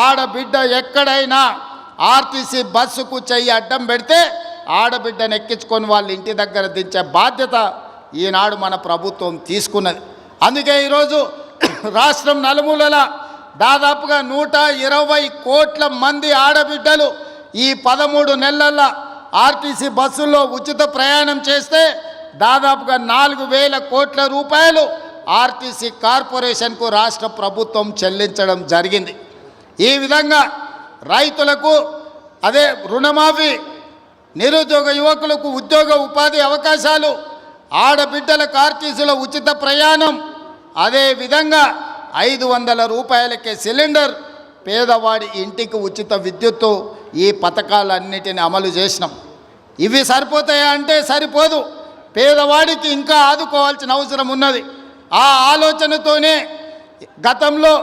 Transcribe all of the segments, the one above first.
ఆడబిడ్డ ఎక్కడైనా ఆర్టీసీ బస్సుకు చెయ్యి అడ్డం పెడితే ఆడబిడ్డను ఎక్కించుకొని వాళ్ళ ఇంటి దగ్గర దించే బాధ్యత ఈనాడు మన ప్రభుత్వం తీసుకున్నది. అందుకే ఈరోజు రాష్ట్రం నలుమూలల దాదాపుగా 120 కోట్ల మంది ఆడబిడ్డలు ఈ 13 నెలల ఆర్టీసీ బస్సుల్లో ఉచిత ప్రయాణం చేస్తే దాదాపుగా 4,000 కోట్ల రూపాయలు ఆర్టీసీ కార్పొరేషన్కు రాష్ట్ర ప్రభుత్వం చెల్లించడం జరిగింది. ఈ విధంగా రైతులకు అదే రుణమాఫీ, నిరుద్యోగ యువకులకు ఉద్యోగ ఉపాధి అవకాశాలు, ఆడబిడ్డలకు ఆర్టీసీలో ఉచిత ప్రయాణం, అదేవిధంగా 500 రూపాయలకే సిలిండర్, పేదవాడి ఇంటికి ఉచిత విద్యుత్తు, ఈ పథకాలన్నిటిని అమలు చేసినాం. ఇవి సరిపోతాయా అంటే సరిపోదు. పేదవాడికి ఇంకా ఆదుకోవాల్సిన అవసరం ఉన్నది. ఆ ఆలోచనతోనే గతంలో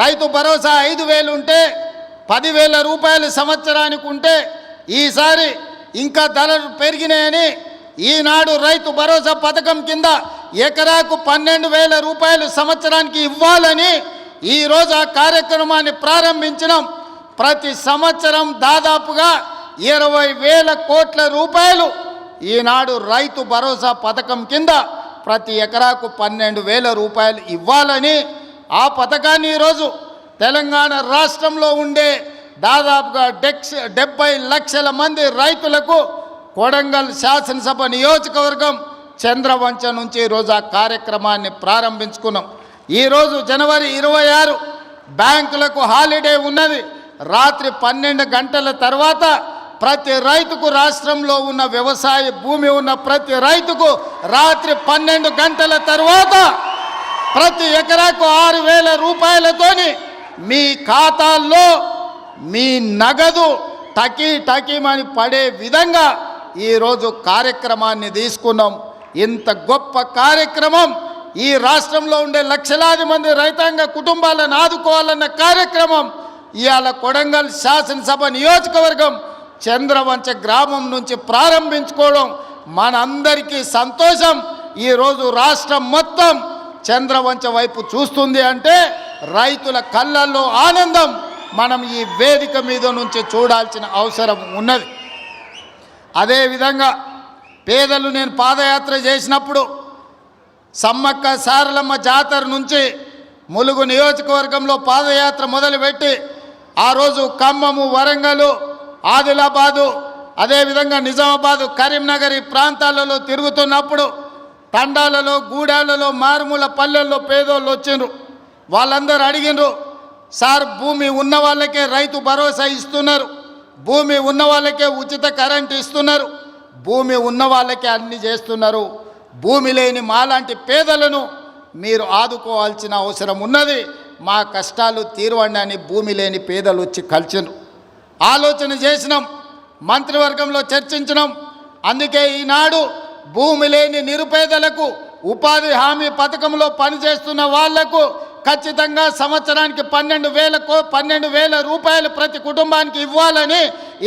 రైతు భరోసా 5,000 ఉంటే 10,000 రూపాయలు సంవత్సరానికి ఉంటే ఈసారి ఇంకా ధరలు పెరిగినాయని ఈనాడు రైతు భరోసా పథకం కింద ఎకరాకు 12,000 రూపాయలు సంవత్సరానికి ఇవ్వాలని ఈరోజు ఆ కార్యక్రమాన్ని ప్రారంభించినాం. ప్రతి సంవత్సరం దాదాపుగా 20,000 కోట్ల రూపాయలు ఈనాడు రైతు భరోసా పథకం కింద ప్రతి ఎకరాకు 12,000 రూపాయలు ఇవ్వాలని ఆ పథకాన్ని ఈరోజు తెలంగాణ రాష్ట్రంలో ఉండే దాదాపుగా 70 లక్షల మంది రైతులకు కొడంగల్ శాసనసభ నియోజకవర్గం చంద్రవంచ నుంచి ఈరోజు ఆ కార్యక్రమాన్ని ప్రారంభించుకున్నాం. ఈరోజు జనవరి 26 బ్యాంకులకు హాలిడే ఉన్నది. రాత్రి 12 గంటల తర్వాత ప్రతి రైతుకు, రాష్ట్రంలో ఉన్న వ్యవసాయ భూమి ఉన్న ప్రతి రైతుకు రాత్రి 12 గంటల తర్వాత ప్రతి ఎకరాకు 6,000 రూపాయలతోని మీ ఖాతాల్లో మీ నగదు టకీమని పడే విధంగా ఈరోజు కార్యక్రమాన్ని తీసుకున్నాం. ఇంత గొప్ప కార్యక్రమం, ఈ రాష్ట్రంలో ఉండే లక్షలాది మంది రైతాంగ కుటుంబాలను ఆదుకోవాలన్న కార్యక్రమం ఇవాళ కొడంగల్ శాసనసభ నియోజకవర్గం చంద్రవంచ గ్రామం నుంచి ప్రారంభించుకోవడం మనందరికీ సంతోషం. ఈరోజు రాష్ట్రం మొత్తం చంద్రవంచ వైపు చూస్తుంది అంటే రైతుల కళ్ళల్లో ఆనందం మనం ఈ వేదిక మీద నుంచి చూడాల్సిన అవసరం ఉన్నది. అదేవిధంగా పేదలు, నేను పాదయాత్ర చేసినప్పుడు సమ్మక్క సారలమ్మ జాతర నుంచి ములుగు నియోజకవర్గంలో పాదయాత్ర మొదలుపెట్టి ఆ రోజు ఖమ్మము, వరంగల్, ఆదిలాబాదు, అదేవిధంగా నిజామాబాదు, కరీంనగర్ ఈ ప్రాంతాలలో తిరుగుతున్నప్పుడు తండాలలో, గూడాలలో, మారుమూల పల్లెల్లో పేదోళ్ళు వచ్చిండ్రు. వాళ్ళందరూ అడిగినరు, సార్ భూమి ఉన్న వాళ్ళకే రైతు భరోసా ఇస్తున్నారు, భూమి ఉన్న వాళ్ళకే ఉచిత కరెంట్ ఇస్తున్నారు, భూమి ఉన్న వాళ్ళకే అన్ని చేస్తున్నారు, భూమి లేని మాలాంటి పేదలను మీరు ఆదుకోవాల్సిన అవసరం ఉన్నది, మా కష్టాలు తీరవండి అని భూమి లేని పేదలు వచ్చి కలిసినారు. ఆలోచన చేసినాం, మంత్రివర్గంలో చర్చించినాం. అందుకే ఈనాడు భూమి లేని నిరుపేదలకు ఉపాధి హామీ పథకంలో పనిచేస్తున్న వాళ్లకు ఖచ్చితంగా సంవత్సరానికి 12,000 రూపాయలు ప్రతి కుటుంబానికి ఇవ్వాలని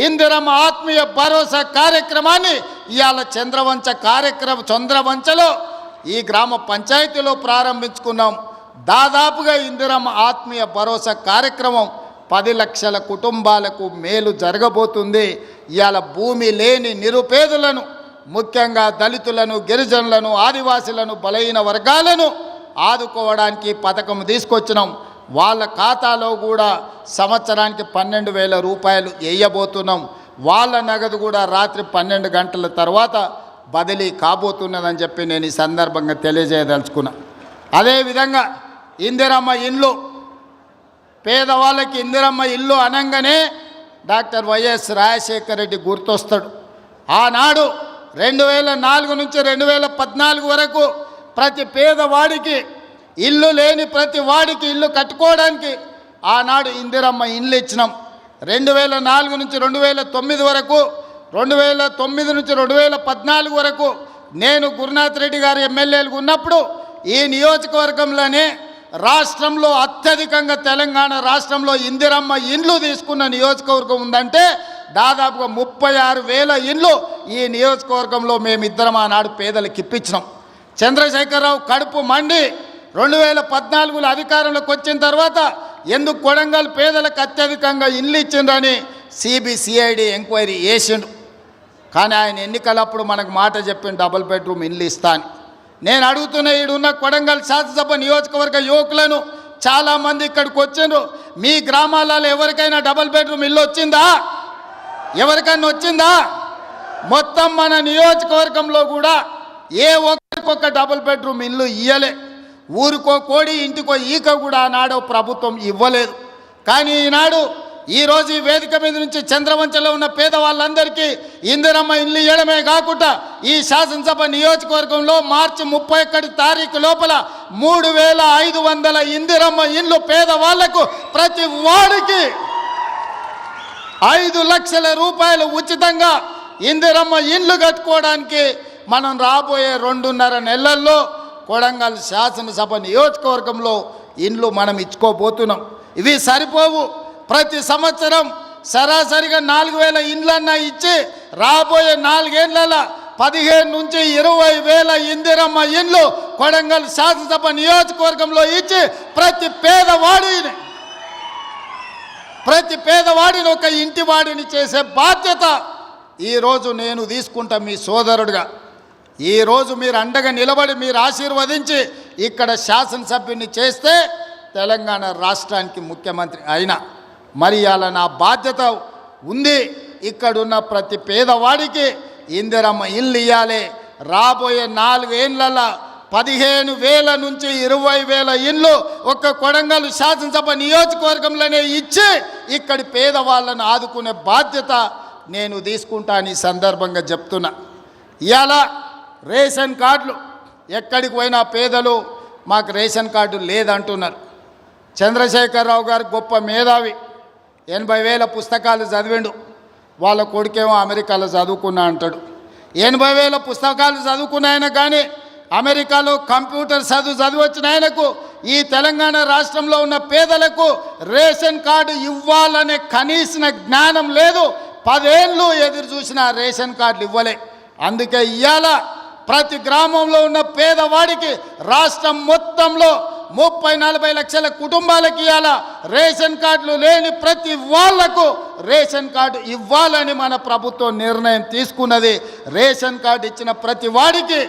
ఇందిరమ్మ ఆత్మీయ భరోసా కార్యక్రమాన్ని ఇవాళ చంద్రవంచలో ఈ గ్రామ పంచాయతీలో ప్రారంభించుకున్నాం. దాదాపుగా ఇందిరమ్మ ఆత్మీయ భరోసా కార్యక్రమం 10 లక్షల కుటుంబాలకు మేలు జరగబోతుంది. ఇవాళ భూమి లేని నిరుపేదలను, ముఖ్యంగా దళితులను, గిరిజనులను, ఆదివాసులను, బలహీన వర్గాలను ఆదుకోవడానికి పథకం తీసుకొచ్చినాం. వాళ్ళ ఖాతాలో కూడా సంవత్సరానికి 12,000 రూపాయలు వేయబోతున్నాం. వాళ్ళ నగదు కూడా రాత్రి 12 గంటల తర్వాత బదిలీ కాబోతున్నదని చెప్పి నేను ఈ సందర్భంగా తెలియజేయదలుచుకున్నా. అదేవిధంగా ఇందిరమ్మ ఇండ్లు, పేదవాళ్ళకి ఇందిరమ్మ ఇల్లు అనగానే డాక్టర్ వైఎస్ రాజశేఖర రెడ్డి గుర్తొస్తాడు. ఆనాడు 2004 నుంచి 2014 వరకు ప్రతి పేదవాడికి ఇల్లు లేని ప్రతి వాడికి ఇల్లు కట్టుకోవడానికి ఆనాడు ఇందిరమ్మ ఇండ్లు ఇచ్చినాం. 2004 నుంచి 2009 వరకు, 2009 నుంచి 2014 వరకు నేను గురునాథ్ రెడ్డి గారు ఎమ్మెల్యేలు ఉన్నప్పుడు ఈ నియోజకవర్గంలోనే రాష్ట్రంలో అత్యధికంగా తెలంగాణ రాష్ట్రంలో ఇందిరమ్మ ఇండ్లు తీసుకున్న నియోజకవర్గం ఉందంటే దాదాపుగా 36,000 ఇండ్లు ఈ నియోజకవర్గంలో మేమిద్దరం ఆనాడు పేదలకు ఇప్పించినాం. చంద్రశేఖరరావు కడుపు మండి 2014లో అధికారంలోకి వచ్చిన తర్వాత ఎందుకు కొడంగల్ పేదలకు అత్యధికంగా ఇల్లు ఇచ్చిండ్రని సిబిసిఐడి ఎంక్వైరీ చేసిండు. కానీ ఆయన ఎన్నికలప్పుడు మనకు మాట చెప్పిన డబుల్ బెడ్రూమ్ ఇల్లు ఇస్తాను. నేను అడుగుతున్న ఈడున్న కొడంగల్ శాసనసభ నియోజకవర్గ యువకులను చాలామంది ఇక్కడికి వచ్చిండ్రు. మీ గ్రామాలలో ఎవరికైనా డబుల్ బెడ్రూమ్ ఇల్లు వచ్చిందా? ఎవరికైనా వచ్చిందా? మొత్తం మన నియోజకవర్గంలో కూడా ఏ ఒక్కరికొక్క డబుల్ బెడ్రూమ్ ఇల్లు ఇయ్యలే. ఊరికో కోడి ఇంటికో ఈక కూడా ఆనాడు ప్రభుత్వం ఇవ్వలేదు. కానీ ఈరోజు ఈ వేదిక మీద నుంచి చంద్రవంచలో ఉన్న పేదవాళ్ళందరికీ ఇందిరమ్మ ఇల్లు ఇవ్వడమే కాకుండా ఈ శాసనసభ నియోజకవర్గంలో మార్చి 31 తారీఖు లోపల 3500 ఇందిరమ్మ ఇల్లు పేదవాళ్లకు ప్రతి వాడికి 5 లక్షల రూపాయలు ఉచితంగా ఇందిరమ్మ ఇల్లు కట్టుకోవడానికి మనం రాబోయే 2.5 నెలల్లో కొడంగల్ శాసనసభ నియోజకవర్గంలో ఇండ్లు మనం ఇచ్చుకోబోతున్నాం. ఇవి సరిపోవు. ప్రతి సంవత్సరం సరాసరిగా 4000 ఇండ్లన్నా ఇచ్చి రాబోయే 4 ఏళ్లలో 15 నుంచి 20,000 ఇందిరమ్మ ఇండ్లు కొడంగల్ శాసనసభ నియోజకవర్గంలో ఇచ్చి ప్రతి పేదవాడిని ఒక ఇంటి వాడిని చేసే బాధ్యత ఈరోజు నేను తీసుకుంటా మీ సోదరుడిగా. ఈరోజు మీరు అండగా నిలబడి మీరు ఆశీర్వదించి ఇక్కడ శాసనసభ్యుని చేస్తే తెలంగాణ రాష్ట్రానికి ముఖ్యమంత్రి అయినా మరి అలా నా బాధ్యత ఉంది. ఇక్కడున్న ప్రతి పేదవాడికి ఇందిరమ్మ ఇల్లు ఇవ్వాలి. రాబోయే 4 ఏళ్లలో 15,000 నుంచి 20,000 ఇళ్ళు ఒక్క కొడంగల్ శాసనసభ నియోజకవర్గంలోనే ఇచ్చి ఇక్కడి పేదవాళ్ళను ఆదుకునే బాధ్యత నేను తీసుకుంటాను. ఈ సందర్భంగా చెప్తున్నా. ఇవాళ రేషన్ కార్డులు ఎక్కడికి పోయినా పేదలు మాకు రేషన్ కార్డు లేదంటున్నారు. చంద్రశేఖరరావు గారు గొప్ప మేధావి, 80,000 పుస్తకాలు చదివిండు. వాళ్ళ కొడుకేమో అమెరికాలో చదువుకున్నా అంటాడు. 80,000 పుస్తకాలు చదువుకున్న ఆయన కానీ అమెరికాలో కంప్యూటర్ చదివొచ్చిన ఆయనకు ఈ తెలంగాణ రాష్ట్రంలో ఉన్న పేదలకు రేషన్ కార్డు ఇవ్వాలనే కనీస జ్ఞానం లేదు. 10 ఏళ్ళు ఎదురు చూసిన రేషన్ కార్డులు ఇవ్వలే. అందుకే ఇవాళ ప్రతి గ్రామంలో ఉన్న పేదవాడికి రాష్ట్రం మొత్తంలో 30-40 లక్షల కుటుంబాలకి ఇవాళ రేషన్ కార్డులు లేని ప్రతి వాళ్లకు రేషన్ కార్డు ఇవ్వాలని మన ప్రభుత్వం నిర్ణయం తీసుకున్నది. రేషన్ కార్డు ఇచ్చిన ప్రతి వాడికి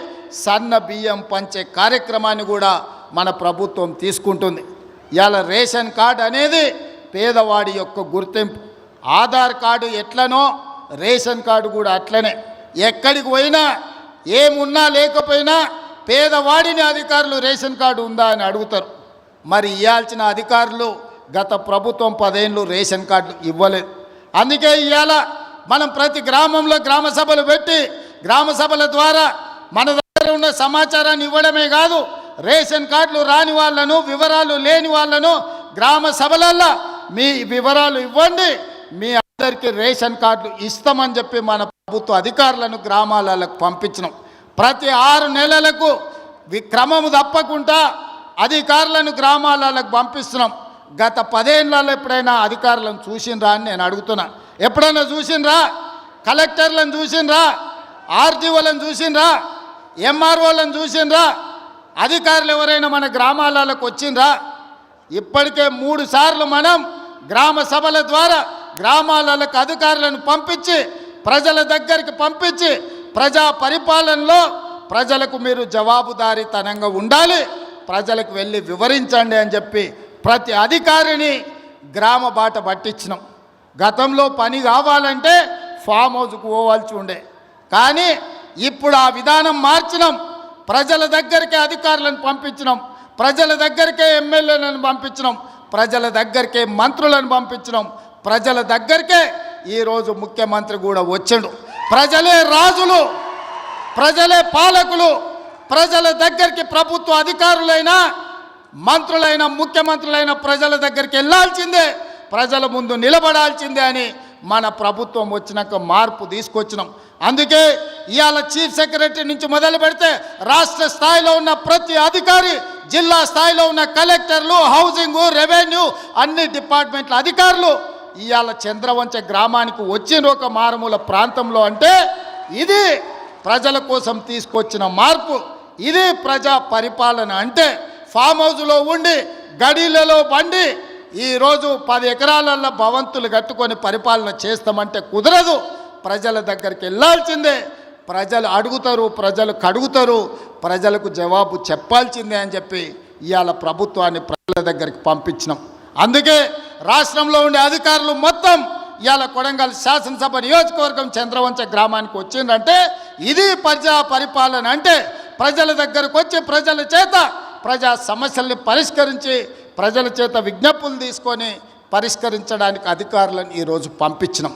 సన్న బియ్యం పంచే కార్యక్రమాన్ని కూడా మన ప్రభుత్వం తీసుకుంటుంది. ఇవాళ రేషన్ కార్డు అనేది పేదవాడి యొక్క గుర్తింపు. ఆధార్ కార్డు ఎట్లనో రేషన్ కార్డు కూడా అట్లనే. ఎక్కడికి పోయినా ఏమున్నా లేకపోయినా పేదవాడిని అధికారులు రేషన్ కార్డు ఉందా అని అడుగుతారు. మరి ఇవ్వాల్సిన అధికారులు గత ప్రభుత్వం 10 ఏళ్ళు రేషన్ కార్డులు ఇవ్వలేదు. అందుకే ఇవాళ మనం ప్రతి గ్రామంలో గ్రామ సభలు పెట్టి గ్రామ సభల ద్వారా మన దగ్గర ఉన్న సమాచారాన్ని ఇవ్వడమే కాదు, రేషన్ కార్డులు రాని వాళ్ళను వివరాలు లేని వాళ్ళను గ్రామ సభలల్లో మీ వివరాలు ఇవ్వండి, మీ అందరికీ రేషన్ కార్డులు ఇస్తామని చెప్పి మన ప్రభుత్వ అధికారులను గ్రామాలకు పంపించినాం. ప్రతి 6 నెలలకు క్రమము తప్పకుండా అధికారులను గ్రామాలకు పంపిస్తున్నాం. గత 10 ఏళ్లలో ఎప్పుడైనా అధికారులను చూసిండ్రా అని నేను అడుగుతున్నా. ఎప్పుడైనా చూసిండ్రా? కలెక్టర్లను చూసిండ్రా? ఆర్డీఓలను చూసిండ్రా? ఎంఆర్ఓలను చూసిండ్రా? అధికారులు ఎవరైనా మన గ్రామాలకు వచ్చిండ్రా? ఇప్పటికే 3 సార్లు మనం గ్రామ సభల ద్వారా గ్రామాలకు అధికారులను పంపించి ప్రజల దగ్గరికి పంపించి ప్రజా పరిపాలనలో ప్రజలకు మీరు జవాబుదారీతనంగా ఉండాలి, ప్రజలకు వెళ్ళి వివరించండి అని చెప్పి ప్రతి అధికారిని గ్రామ బాట పట్టించినాం. గతంలో పని కావాలంటే ఫామ్ హౌస్కు పోవాల్సి ఉండే, కానీ ఇప్పుడు ఆ విధానం మార్చినాం. ప్రజల దగ్గరికే అధికారులను పంపించినాం, ప్రజల దగ్గరికే ఎమ్మెల్యేలను పంపించినాం, ప్రజల దగ్గరికే మంత్రులను పంపించినాం, ప్రజల దగ్గరికే ఈరోజు ముఖ్యమంత్రి కూడా వచ్చాడు. ప్రజలే రాజులు, ప్రజలే పాలకులు. ప్రజల దగ్గరికి ప్రభుత్వ అధికారులైనా మంత్రులైన ముఖ్యమంత్రులైన ప్రజల దగ్గరికి వెళ్ళాల్సిందే, ప్రజల ముందు నిలబడాల్సిందే అని మన ప్రభుత్వం వచ్చినాక మార్పు తీసుకొచ్చినాం. అందుకే ఇవాళ చీఫ్ సెక్రటరీ నుంచి మొదలు పెడితే రాష్ట్ర స్థాయిలో ఉన్న ప్రతి అధికారి, జిల్లా స్థాయిలో ఉన్న కలెక్టర్లు, హౌసింగ్, రెవెన్యూ అన్ని డిపార్ట్మెంట్ల అధికారులు ఇవాళ చంద్రవంచ గ్రామానికి వచ్చిన ఒక మారుమూల ప్రాంతంలో అంటే ఇది ప్రజల కోసం తీసుకొచ్చిన మార్పు, ఇది ప్రజా పరిపాలన అంటే. ఫామ్ హౌస్లో ఉండి గడీలలో బండి ఈరోజు 10 ఎకరాలలో భవంతులు కట్టుకొని పరిపాలన చేస్తామంటే కుదరదు. ప్రజల దగ్గరికి వెళ్ళాల్సిందే. ప్రజలు అడుగుతారు, ప్రజలు కడుగుతారు, ప్రజలకు జవాబు చెప్పాల్సిందే అని చెప్పి ఇవాళ ప్రభుత్వాన్ని ప్రజల దగ్గరికి పంపించినాం. అందుకే రాష్ట్రంలో ఉండే అధికారులు మొత్తం ఇవాళ కొడంగల్ శాసనసభ నియోజకవర్గం చంద్రవంచ గ్రామానికి వచ్చిందంటే ఇది ప్రజా పరిపాలన. అంటే ప్రజల దగ్గరకు వచ్చి ప్రజల చేత ప్రజా సమస్యల్ని పరిష్కరించి ప్రజల చేత విజ్ఞప్తులు తీసుకొని పరిష్కరించడానికి అధికారులను ఈరోజు పంపించినాం.